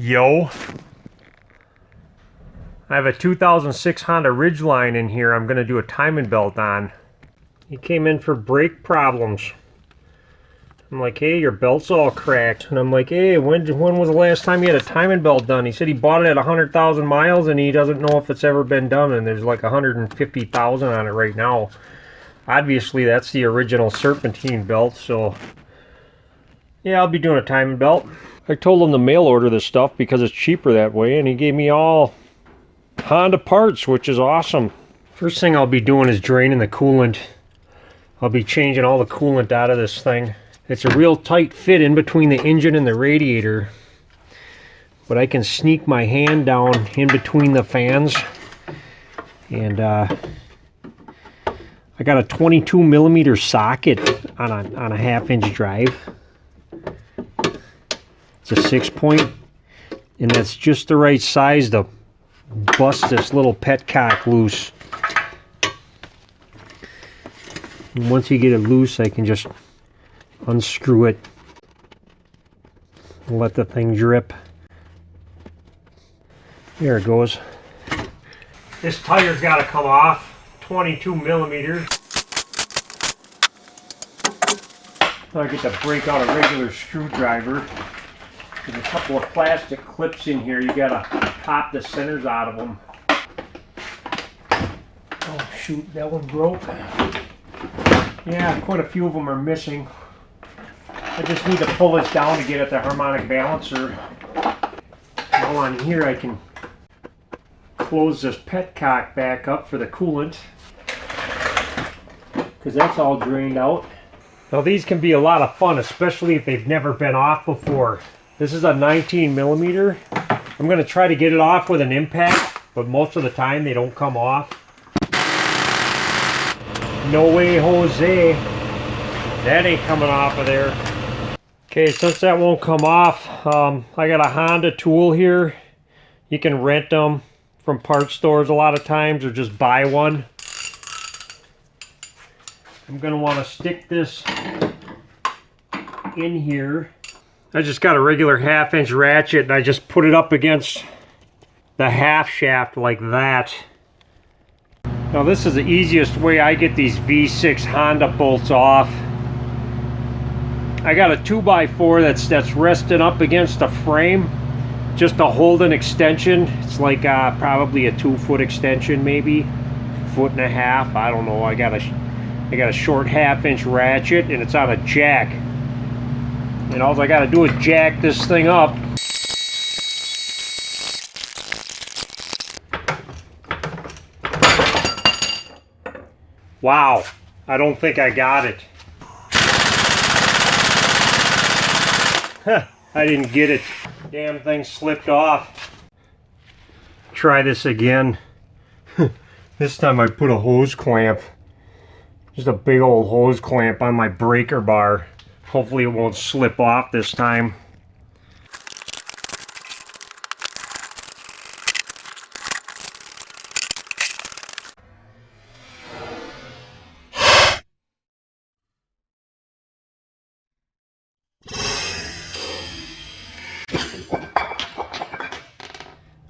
Yo, I have a 2006 Honda Ridgeline in here I'm going to do a timing belt on. He came in for brake problems. I'm like, hey, your belt's all cracked. And I'm like, hey, when was the last time you had a timing belt done? He said he bought it at 100,000 miles and he doesn't know if it's ever been done, and there's like 150,000 on it right now. Obviously, that's the original serpentine belt, so yeah, I'll be doing a timing belt. I told him to mail order this stuff because it's cheaper that way, and he gave me all Honda parts, which is awesome. First thing I'll be doing is draining the coolant. I'll be changing all the coolant out of this thing. It's a real tight fit in between the engine and the radiator, but I can sneak my hand down in between the fans, and I got a 22 millimeter socket on a 1/2-inch drive. It's a 6-point, and that's just the right size to bust this little petcock loose. And once you get it loose, I can just unscrew it and let the thing drip. There it goes. This tire's got to come off. 22 millimeters. I get to break out a regular screwdriver. There's a couple of plastic clips in here. You gotta pop the centers out of them. Oh shoot, that one broke. Yeah, quite a few of them are missing. I just need to pull this down to get at the harmonic balancer. Now on here I can close this petcock back up for the coolant, because that's all drained out. Now these can be a lot of fun, especially if they've never been off before. This is a 19 millimeter. I'm going to try to get it off with an impact, but most of the time they don't come off. No way, Jose. That ain't coming off of there. Okay, since that won't come off, I got a Honda tool here. You can rent them from parts stores a lot of times, or just buy one. I'm going to want to stick this in here. I just got a regular 1/2-inch ratchet and I just put it up against the half shaft like that. Now this is the easiest way I get these V6 Honda bolts off. I got a 2x4 that's resting up against a frame just to hold an extension. It's like probably a 2-foot extension, maybe 1.5 feet. I don't know. I got a short 1/2-inch ratchet and it's on a jack. And all I got to do is jack this thing up. Wow, I don't think I got it. I didn't get it. Damn thing slipped off. Try this again. This time I put a hose clamp. Just a big old hose clamp on my breaker bar. Hopefully it won't slip off this time.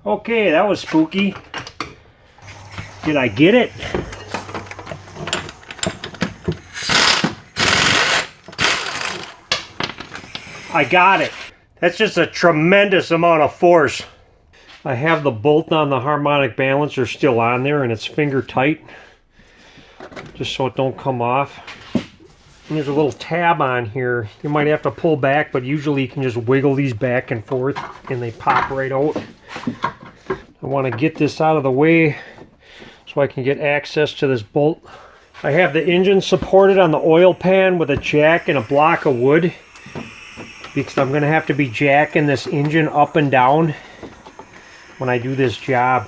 Okay, that was spooky. Did I get it? I got it. That's just a tremendous amount of force. I have the bolt on the harmonic balancer still on there, and it's finger tight, just so it don't come off. And there's a little tab on here. You might have to pull back, but usually you can just wiggle these back and forth and they pop right out. I want to get this out of the way so I can get access to this bolt. I have the engine supported on the oil pan with a jack and a block of wood, because I'm going to have to be jacking this engine up and down when I do this job.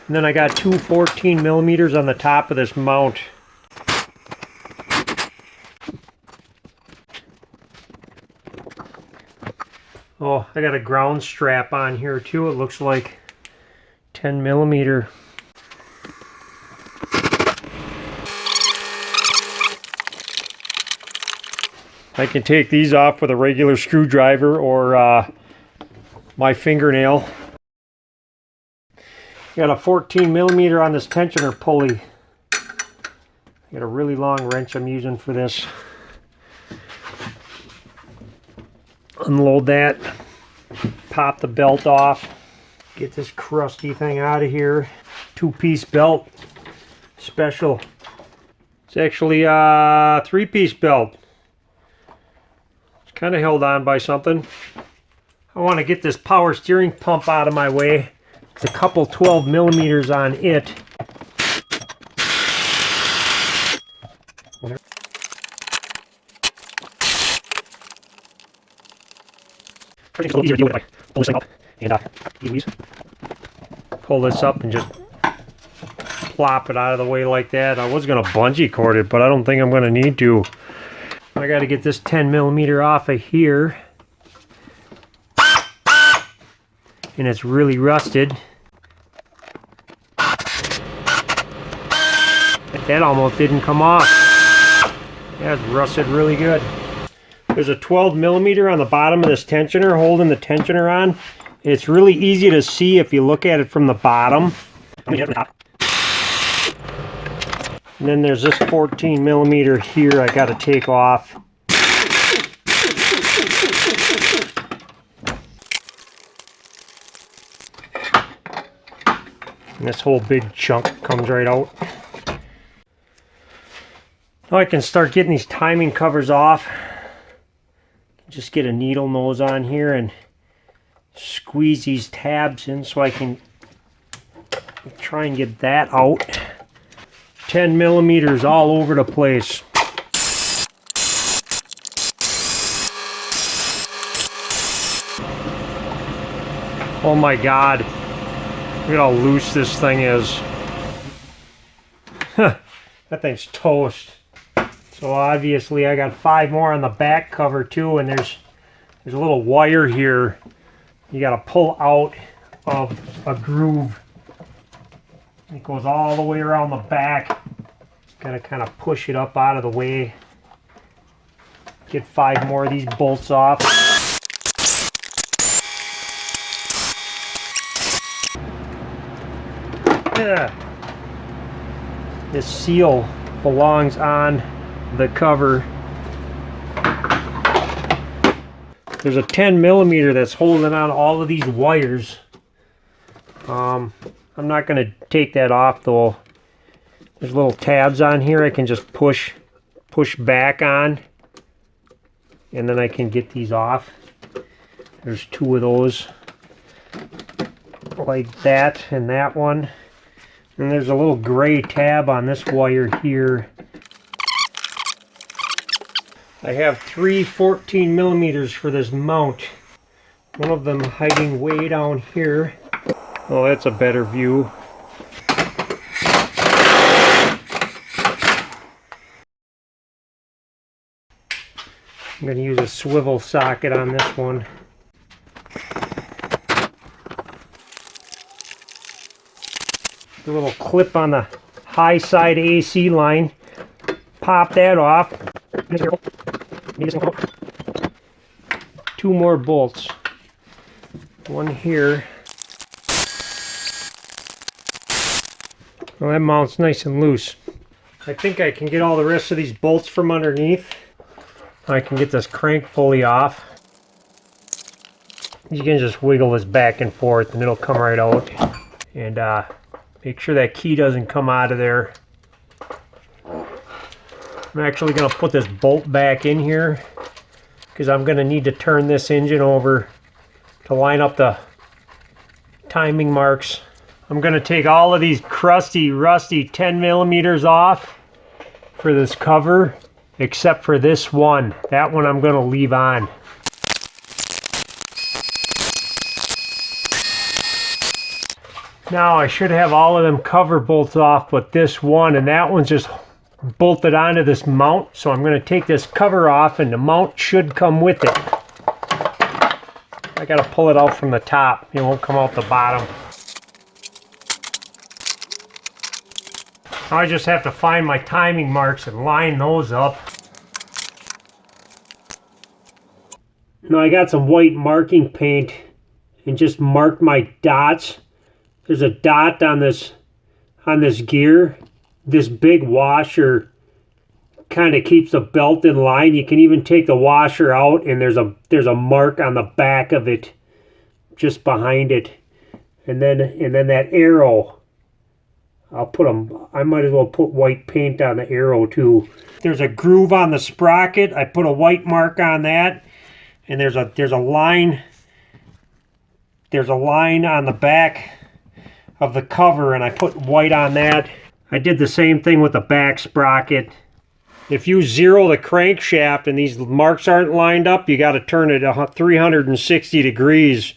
And then I got two 14 millimeters on the top of this mount. Oh, I got a ground strap on here too. It looks like 10 millimeter. I can take these off with a regular screwdriver or my fingernail. Got a 14 millimeter on this tensioner pulley. Got a really long wrench I'm using for this. Unload that, pop the belt off, get this crusty thing out of here. 2-piece belt, special. It's actually a 3-piece belt. It's kind of held on by something. I want to get this power steering pump out of my way. It's a couple 12 millimeters on it. It's a little easier to deal with if I pull this thing up and pull this up and just plop it out of the way like that. I was going to bungee cord it, but I don't think I'm going to need to. I got to get this 10 millimeter off of here. And it's really rusted. That almost didn't come off. That's rusted really good. There's a 12 millimeter on the bottom of this tensioner holding the tensioner on. It's really easy to see if you look at it from the bottom. And then there's this 14 millimeter here I got to take off. And this whole big chunk comes right out. Now I can start getting these timing covers off. Just get a needle nose on here and squeeze these tabs in so I can try and get that out. 10 millimeters all over the place. Oh my God. Look at how loose this thing is. That thing's toast. So obviously I got 5 more on the back cover too, and there's a little wire here you got to pull out of a groove. It goes all the way around the back. Got to kind of push it up out of the way. Get 5 more of these bolts off. Yeah. This seal belongs on the cover. There's a 10 millimeter that's holding on all of these wires. I'm not going to take that off though. There's little tabs on here I can just push back on, and then I can get these off. There's 2 of those like that, and that one. And there's a little gray tab on this wire here. I have 3 14 millimeters for this mount. One of them hiding way down here. Oh, that's a better view. I'm going to use a swivel socket on this one. The little clip on the high side AC line. Pop that off. 2 more bolts. One here. Well, that mount's nice and loose. I think I can get all the rest of these bolts from underneath. I can get this crank pulley off. You can just wiggle this back and forth and it'll come right out. And make sure that key doesn't come out of there. I'm actually going to put this bolt back in here because I'm going to need to turn this engine over to line up the timing marks. I'm going to take all of these crusty, rusty 10 millimeters off for this cover, except for this one. That one I'm going to leave on. Now I should have all of them cover bolts off, but this one and that one's just bolted onto this mount. So I'm going to take this cover off and the mount should come with it. I got to pull it out from the top. It won't come out the bottom. Now I just have to find my timing marks and line those up. Now I got some white marking paint and just marked my dots. There's a dot on this gear. This big washer kind of keeps the belt in line. You can even take the washer out and there's a mark on the back of it just behind it. And then that arrow, I might as well put white paint on the arrow too. There's a groove on the sprocket. I put a white mark on that. And there's a line on the back of the cover, and I put white on that. I did the same thing with the back sprocket. If you zero the crankshaft and these marks aren't lined up, you got to turn it 360 degrees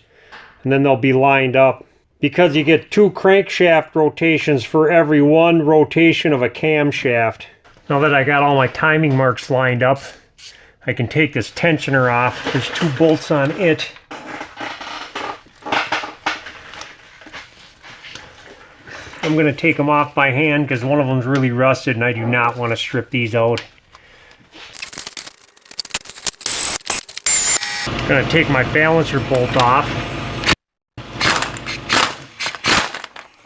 and then they'll be lined up. Because you get 2 crankshaft rotations for every 1 rotation of a camshaft. Now that I got all my timing marks lined up, I can take this tensioner off. There's 2 bolts on it. I'm going to take them off by hand because one of them's really rusted and I do not want to strip these out. I'm going to take my balancer bolt off.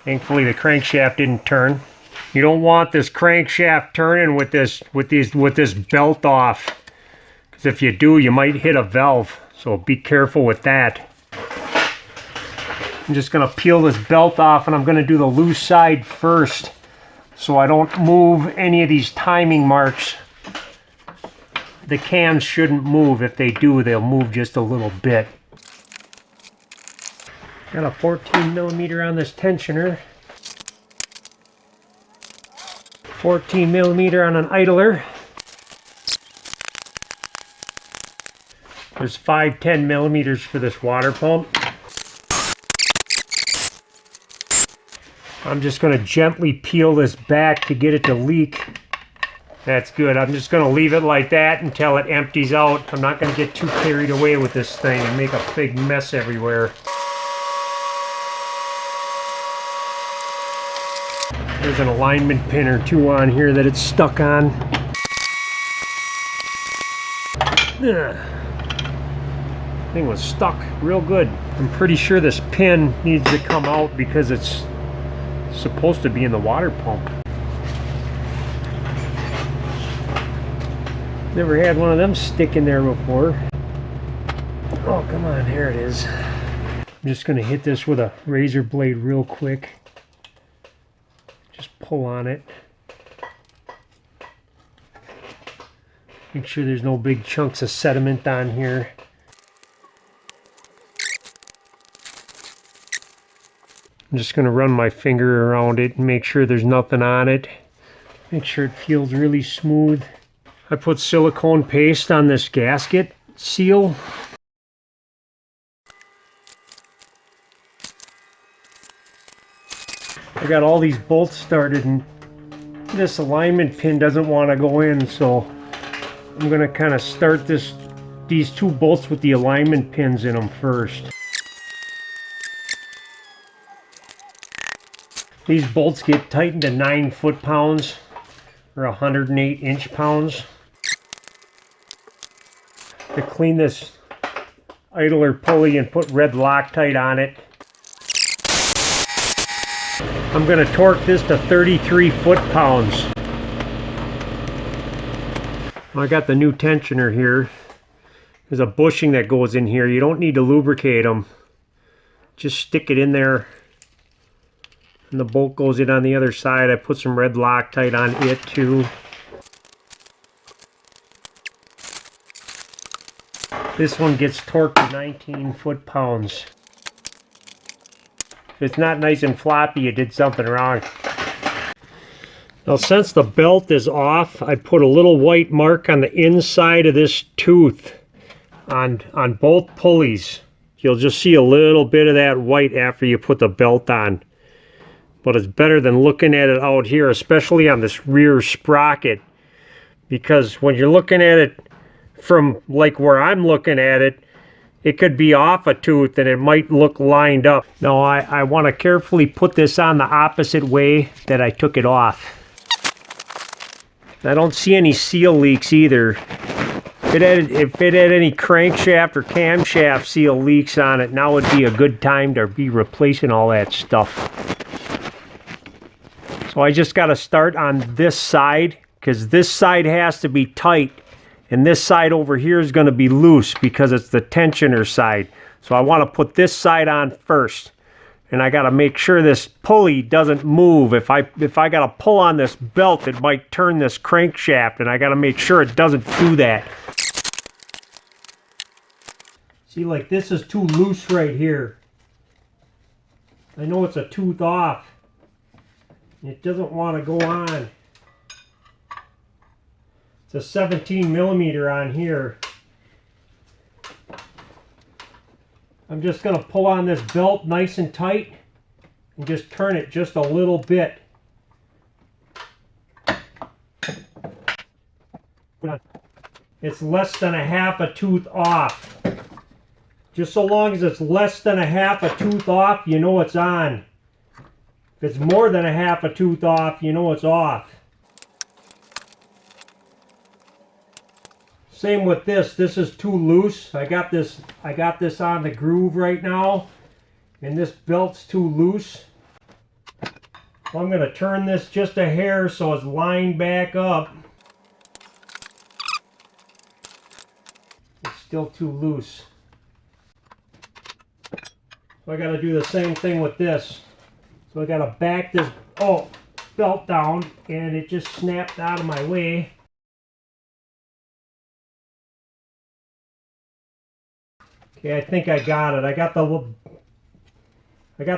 Thankfully the crankshaft didn't turn. You don't want this crankshaft turning with this belt off. Because if you do, you might hit a valve. So be careful with that. I'm just going to peel this belt off and I'm going to do the loose side first so I don't move any of these timing marks. The cams shouldn't move. If they do, they'll move just a little bit. Got a 14mm on this tensioner. 14mm on an idler. There's 5 10mm for this water pump. I'm just going to gently peel this back to get it to leak. That's good. I'm just going to leave it like that until it empties out. I'm not going to get too carried away with this thing and make a big mess everywhere. There's an alignment pin or 2 on here that it's stuck on. Thing was stuck real good. I'm pretty sure this pin needs to come out because it's supposed to be in the water pump. Never had one of them stick in there before. Oh, come on, here it is. I'm just going to hit this with a razor blade real quick. Just pull on it. Make sure there's no big chunks of sediment on here. I'm just going to run my finger around it and make sure there's nothing on it. Make sure it feels really smooth. I put silicone paste on this gasket seal. I got all these bolts started and this alignment pin doesn't want to go in, so I'm going to kind of start these 2 bolts with the alignment pins in them first. These bolts get tightened to 9 foot-pounds or 108 inch-pounds. To clean this idler pulley and put red Loctite on it, I'm going to torque this to 33 foot-pounds. I got the new tensioner here. There's a bushing that goes in here. You don't need to lubricate them. Just stick it in there. And the bolt goes in on the other side. I put some red Loctite on it too. This one gets torqued to 19 foot-pounds. If it's not nice and floppy, you did something wrong. Now since the belt is off, I put a little white mark on the inside of this tooth on both pulleys. You'll just see a little bit of that white after you put the belt on. But it's better than looking at it out here, especially on this rear sprocket. Because when you're looking at it from like where I'm looking at it, it could be off a tooth and it might look lined up. Now I want to carefully put this on the opposite way that I took it off. I don't see any seal leaks either. If it had any crankshaft or camshaft seal leaks on it, now would be a good time to be replacing all that stuff. So I just got to start on this side, because this side has to be tight, and this side over here is going to be loose because it's the tensioner side. So I want to put this side on first, and I got to make sure this pulley doesn't move. If I got to pull on this belt, it might turn this crankshaft, and I got to make sure it doesn't do that. See, like this is too loose right here. I know it's a tooth off. It doesn't want to go on. It's a 17 millimeter on here. I'm just going to pull on this belt nice and tight and just turn it just a little bit. It's less than a half a tooth off. Just so long as it's less than a half a tooth off, you know it's on. If it's more than a half a tooth off, you know it's off. Same with this. This is too loose. I got this on the groove right now, and this belt's too loose. So I'm going to turn this just a hair so it's lined back up. It's still too loose. So I got to do the same thing with this. So I got to back this belt down, and it just snapped out of my way. Okay, I think I got it. I got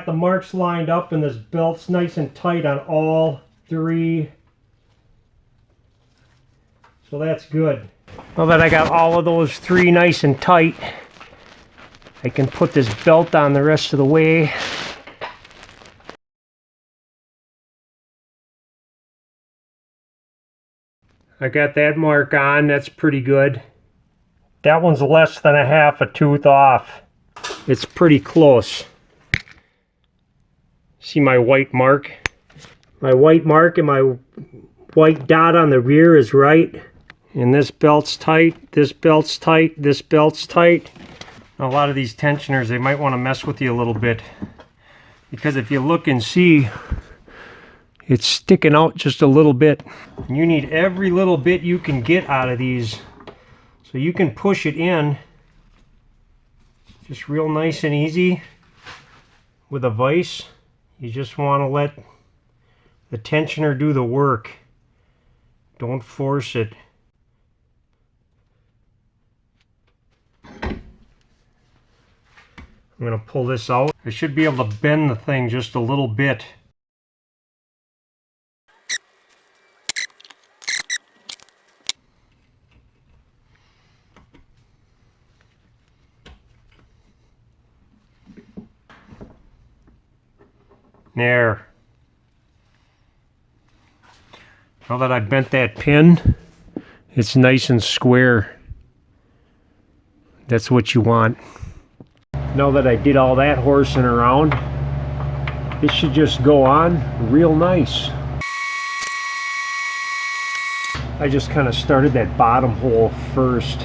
the marks lined up, and this belt's nice and tight on all three. So that's good. Now that I got all of those three nice and tight, I can put this belt on the rest of the way. I got that mark on. That's pretty good. That one's less than a half a tooth off. It's pretty close. See my white mark? My white mark and my white dot on the rear is right. And this belt's tight, this belt's tight, this belt's tight. A lot of these tensioners, they might want to mess with you a little bit. Because if you look and see, it's sticking out just a little bit. And you need every little bit you can get out of these. So you can push it in just real nice and easy with a vise. You just want to let the tensioner do the work. Don't force it. I'm going to pull this out. I should be able to bend the thing just a little bit. There. Now that I bent that pin, it's nice and square. That's what you want. Now that I did all that horsing around, it should just go on real nice. I just kind of started that bottom hole first,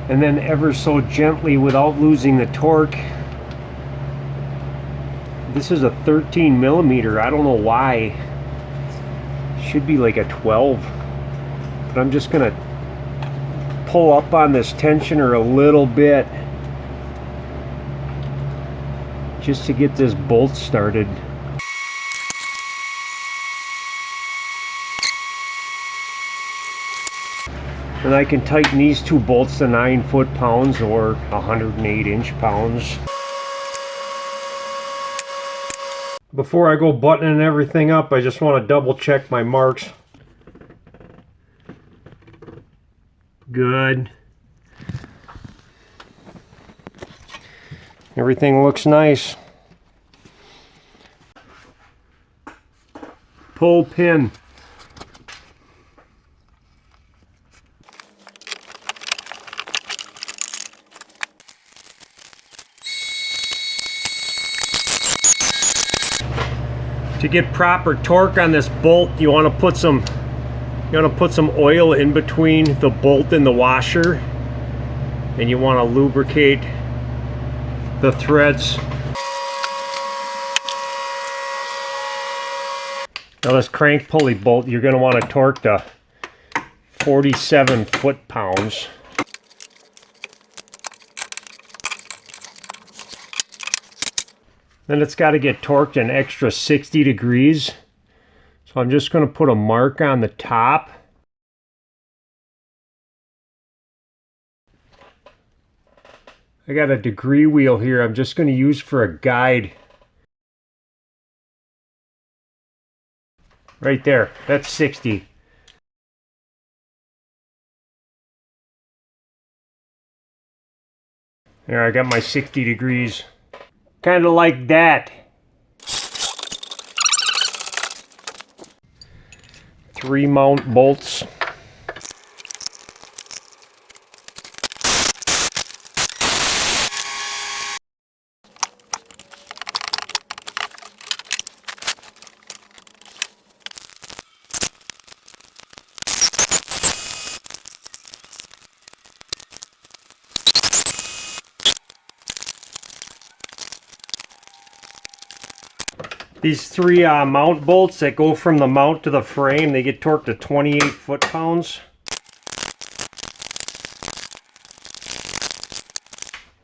and then ever so gently, without losing the torque. This is a 13 millimeter. I don't know why. Should be like a 12. But I'm just gonna pull up on this tensioner a little bit just to get this bolt started. And I can tighten these two bolts to 9 foot-pounds or 108 inch-pounds. Before I go buttoning everything up, I just want to double check my marks. Good. Everything looks nice. Pull pin. To get proper torque on this bolt, you want to put some oil in between the bolt and the washer, and you want to lubricate the threads. Now this crank pulley bolt, you're going to want to torque to 47 foot-pounds. Then it's got to get torqued an extra 60 degrees. So I'm just going to put a mark on the top. I got a degree wheel here I'm just going to use for a guide. Right there, that's 60. There, I got my 60 degrees. Kind of like that. 3 mount bolts. These 3 mount bolts that go from the mount to the frame, they get torqued to 28 foot-pounds.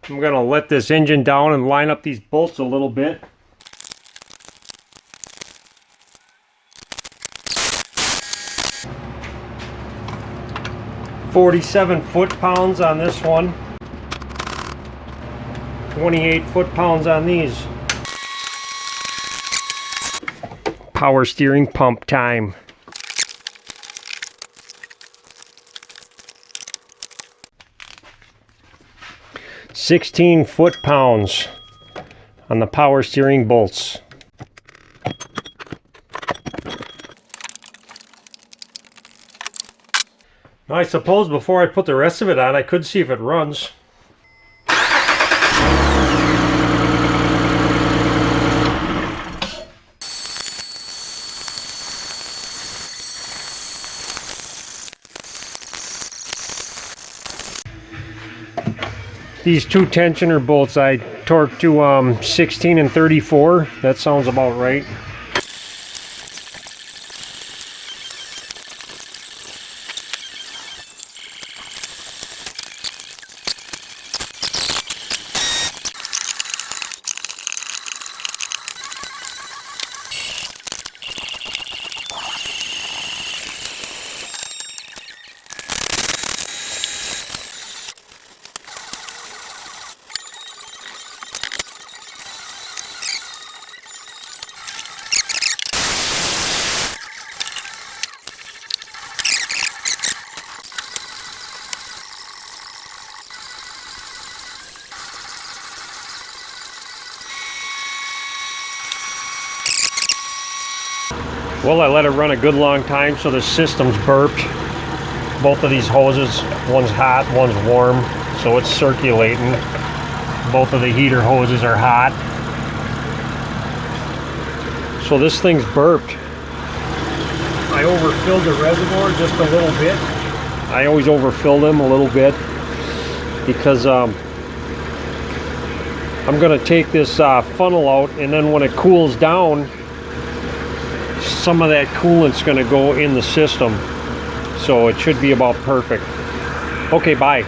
I'm going to let this engine down and line up these bolts a little bit. "47 foot-pounds on this one. 28 foot-pounds on these. Power steering pump time. "16 foot-pounds on the power steering bolts. Now I suppose before I put the rest of it on, I could see if it runs. These 2 tensioner bolts I torqued to 16 and 34. That sounds about right. Well, I let it run a good long time, so the system's burped. Both of these hoses, one's hot, one's warm, so it's circulating. Both of the heater hoses are hot. So this thing's burped. I overfilled the reservoir just a little bit. I always overfill them a little bit because I'm going to take this funnel out, and then when it cools down, some of that coolant's going to go in the system, so it should be about perfect. Okay, bye.